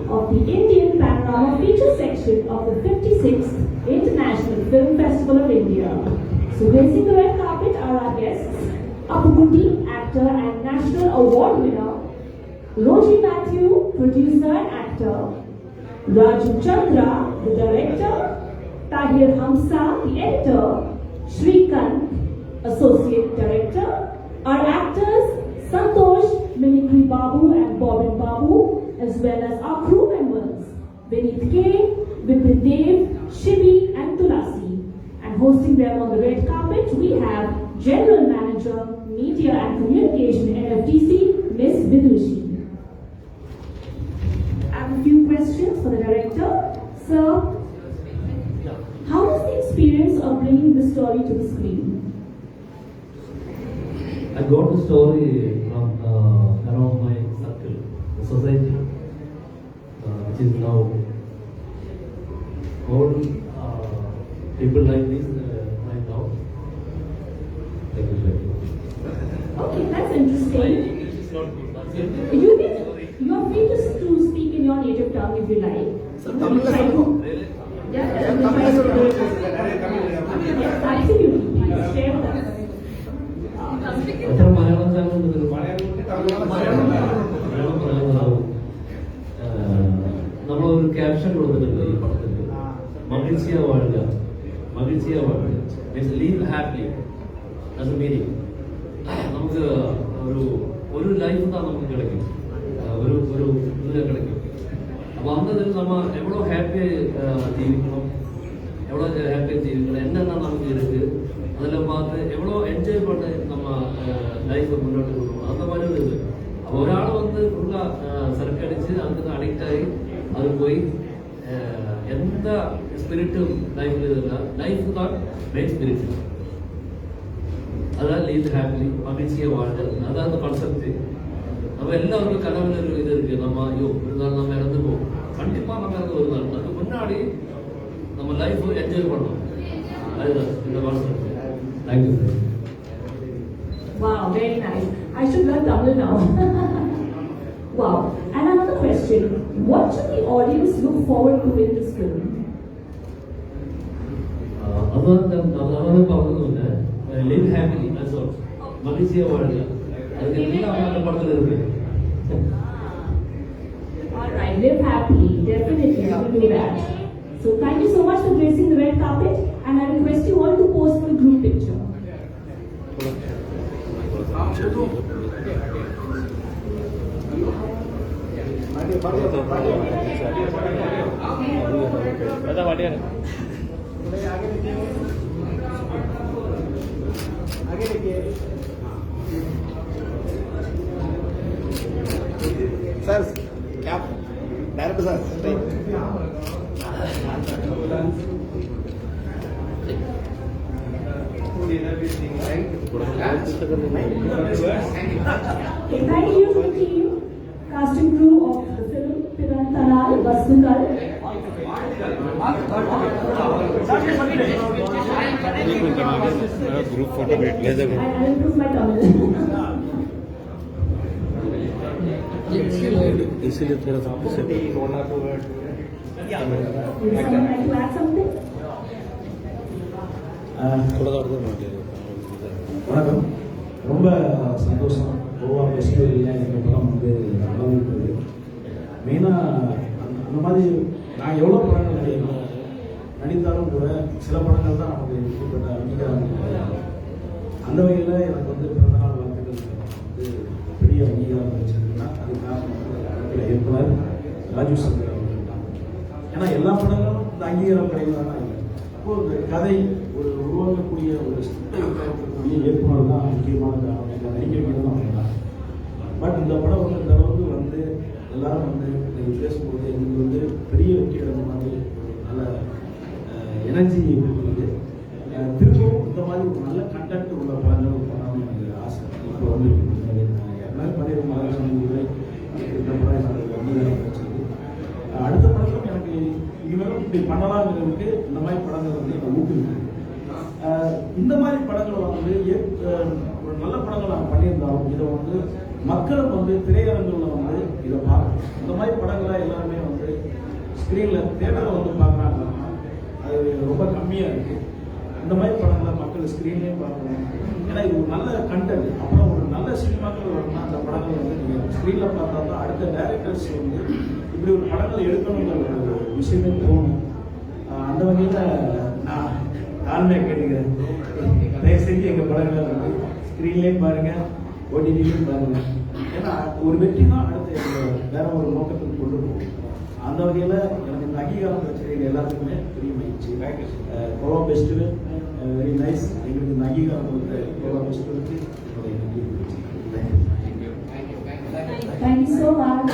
of the Indian Panorama Feature section of the 56th International Film Festival of India. So gracing the red carpet are our guests, Appukutti, actor and National Award winner, Roji Matthew, producer and actor, Raju Chandra, the director, Tahir Hamsa, the editor, Shrikant, associate director, our actors, Santosh, Mimicry Babu and Bobin Babu, as well as our crew members, Vineet K, Vipin Dev, Shivi and Tulasi. And hosting them on the red carpet, we have General Manager, Media and Communication, NFDC, Ms. Vidushi. I have a few questions for the director. Sir, how was the experience of bringing the story to the screen? I got the story from around my circle, the society, which is now all people like this right now. Thank you. Okay, that's interesting. English is not good. That's it. You are free to speak in your native tongue if you like. Really? Yeah, absolutely. Please share with us. എത്ര Malayalam channel നമ്മളൊരു caption കൊടുത്തിട്ടുണ്ട് ഈ പടത്തിൽ, മகிഴ്ചിയാ വാഴുക, മகிഴ്ചിയാ വാഴുക means leave happily. Meaning നമുക്ക് ഒരു life தான் നമുക്ക് கிடைக்கும், ഒരു ഇതിൽ கிடைக்கும். അപ്പോൾ அந்த நம்ம எவ்வளோ ஹாப்பியாக ஜீவிக்கணும், எவ்வளோ ஹாப்பியாக ஜீவிக்கணும், என்னென்ன நமக்கு இருக்கு அதெல்லாம் பார்த்து எவ்வளோ என்ஜாய் பண்ண நம்ம லைஃப்பை முன்னோட்டு கொடுக்கணும், அந்த மாதிரி ஒரு இது. அப்போ ஒராள் ஃபுல்லாக சரக்கடிச்சு அதுக்கு அடிக்ட் ஆகி அது போய் எந்த ஸ்பிரிட்டும் லைஃப்பில் இல்லை, லைஃப் தான் மெயின் ஸ்பிரிட். அதான் லீவ் ஹாப்பிலி, மகிழ்ச்சியை வாழ்றது, அதான் அந்த கான்செப்ட். நம்ம எல்லாருக்கும் கனவுல ஒரு இது இருக்கு, நம்ம ஐயோ ஒரு நாள் நம்ம இறந்து போவோம், கண்டிப்பாக நம்ம இறந்து ஒரு நாள், அதுக்கு முன்னாடி நம்ம லைஃப் என்ஜாய் பண்ணணும், அதுதான் இந்த concept. Thank you. Wow, very nice. I should learn Tamil now. Wow. And another question. What should the audience look forward to in this film? அதான் பார்த்தது லிவ் ஹாப்பிலி, that's all. மகிழ்ச்சியாக வாழுங்க, அதுக்கு எல்லாம் அந்த படத்தில் இருக்கு. All right, live happily. Definitely, we will do that. So thank you so much for gracing the red carpet, and I request you all to pose for a group picture. Sir, cap, director sir. Okay, thank you to the team, cast and crew of the film Pirantanal Vasngal. Group photo में ले जाओ. I'll improve my Tamil. इसीलिए थोड़ा सा पीछे. Would someone like to add something? थोड़ा सा और வணக்கம். ரொம்ப சந்தோஷம். கோவா ஃபெஸ்டிவலில் எங்கள் படம் நல்லா இருக்குது. மெயினாக அந்த மாதிரி நான் எவ்வளோ படங்கள் நடித்தாலும் கூட சில படங்கள் தான் நமக்கு இப்படிப்பட்ட அங்கீகாரம் கிடையாது. அந்த வகையில் எனக்கு பிறந்தநாள் வாழ்த்துக்கள் பெரிய அங்கீகாரம் கிடைச்சிருக்குன்னா அது காரணம் இயக்குனர் ராஜு சங்கர் அவர்கள் தான். ஏன்னா எல்லா படங்களும் இந்த அங்கீகாரம் கிடைக்கிறதா இல்லை. அப்போது இந்த கதை ஒரு உருவாக்கக்கூடிய ஒரு இருக்கக்கூடிய இயக்குனர் தான் முக்கியமான காரணம். இந்த நடிகர்கள் தான் அவங்க. பட் இந்த படம் இந்த அளவுக்கு எல்லாரும் பேசும்போது எங்களுக்கு பெரிய வெற்றி அடைந்த மாதிரி நல்ல எனர்ஜி இருக்குது. திரும்பவும் இந்த மாதிரி ஒரு நல்ல கண்டென்ட் உள்ள படங்கள் பண்ணணும்னு எனக்கு ஆசை. இப்போ எல்லாரும் பண்ணியிருக்க மகாலட்சுமி இந்த படம் எனக்கு அங்கீகாரம் கிடைச்சது. அடுத்த படத்தில் எனக்கு இனிமேலும் இப்படி பண்ணலாங்கிறதுக்கு இந்த மாதிரி படங்கள் எனக்கு ஊக்குவிக்குது. இந்த மாதிரி படங்களை ஒரு நல்ல படங்கள் நாங்கள் பண்ணியிருந்தாலும் இதை மக்களுக்கு வந்து திரையரங்குல வந்து இதை பார்க்கணும். இந்த மாதிரி படங்களை எல்லாருமே வந்து ஸ்க்ரீனில் தேட்டரில் வந்து பார்க்குறாங்கன்னா அது ரொம்ப கம்மியாக இருக்குது. இந்த மாதிரி படங்களை மக்கள் ஸ்க்ரீன்லேயும் பார்க்கணும். ஏன்னா இது ஒரு நல்ல கண்டென்ட். அப்புறம் ஒரு நல்ல சினிமாக்கள் வரணும்னா அந்த படங்கள் வந்து நீங்கள் ஸ்க்ரீனில் பார்த்தா தான் அடுத்த டைரக்டர்ஸ் வந்து இப்படி ஒரு படங்கள் எடுக்கணுங்கிற ஒரு விஷயமே தோணும். அந்த வகையில் நான் தாழ்மையாக கேட்டுக்கிறேன், தயவு செஞ்சு எங்கள் படங்களை வந்து ஸ்க்ரீன்லேயும் பாருங்கள், ஓடிடிலையும் பாருங்கள். ஏன்னா ஒரு வெற்றி தான் அடுத்து வேற ஒரு நோக்கத்துக்கு கொண்டு போகும். அந்த வகையில் எனக்கு இந்த அங்கீகாரம் கிடைச்சது எல்லாத்துக்குமே பெரிய மகிழ்ச்சி. Goa festival very nice. எங்களுக்கு இந்த அங்கீகாரம் கொடுத்த கோவா ஃபெஸ்டிவலுக்கு என்னுடைய நன்றி. Thank you so much.